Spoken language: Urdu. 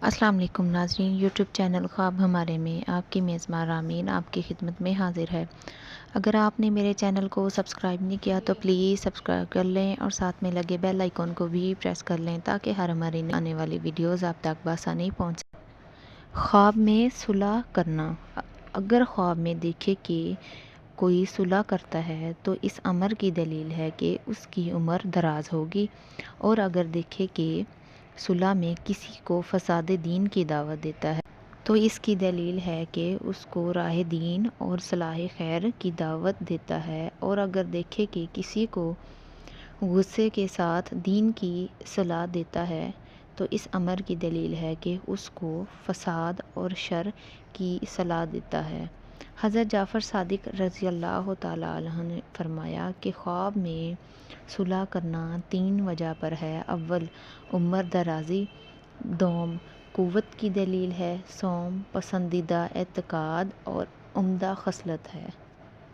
السلام علیکم ناظرین، یوٹیوب چینل خواب ہمارے میں آپ کی میزبان رامین آپ کی خدمت میں حاضر ہے۔ اگر آپ نے میرے چینل کو سبسکرائب نہیں کیا تو پلیز سبسکرائب کر لیں اور ساتھ میں لگے بیل آئیکن کو بھی پریس کر لیں تاکہ ہر ہماری آنے والی ویڈیوز آپ تک بآسانی پہنچ سکیں۔ خواب میں صلح کرنا۔ اگر خواب میں دیکھے کہ کوئی صلح کرتا ہے تو اس امر کی دلیل ہے کہ اس کی عمر دراز ہوگی، اور اگر دیکھے کہ صلح میں کسی کو فساد دین کی دعوت دیتا ہے تو اس کی دلیل ہے کہ اس کو راہ دین اور صلاح خیر کی دعوت دیتا ہے، اور اگر دیکھے کہ کسی کو غصے کے ساتھ دین کی صلاح دیتا ہے تو اس امر کی دلیل ہے کہ اس کو فساد اور شر کی صلاح دیتا ہے۔ حضرت جعفر صادق رضی اللہ تعالیٰ عنہ نے فرمایا کہ خواب میں صلح کرنا 3 وجہ پر ہے۔ اول، عمر درازی، دوم، قوت کی دلیل ہے، سوم، پسندیدہ اعتقاد اور عمدہ خصلت ہے۔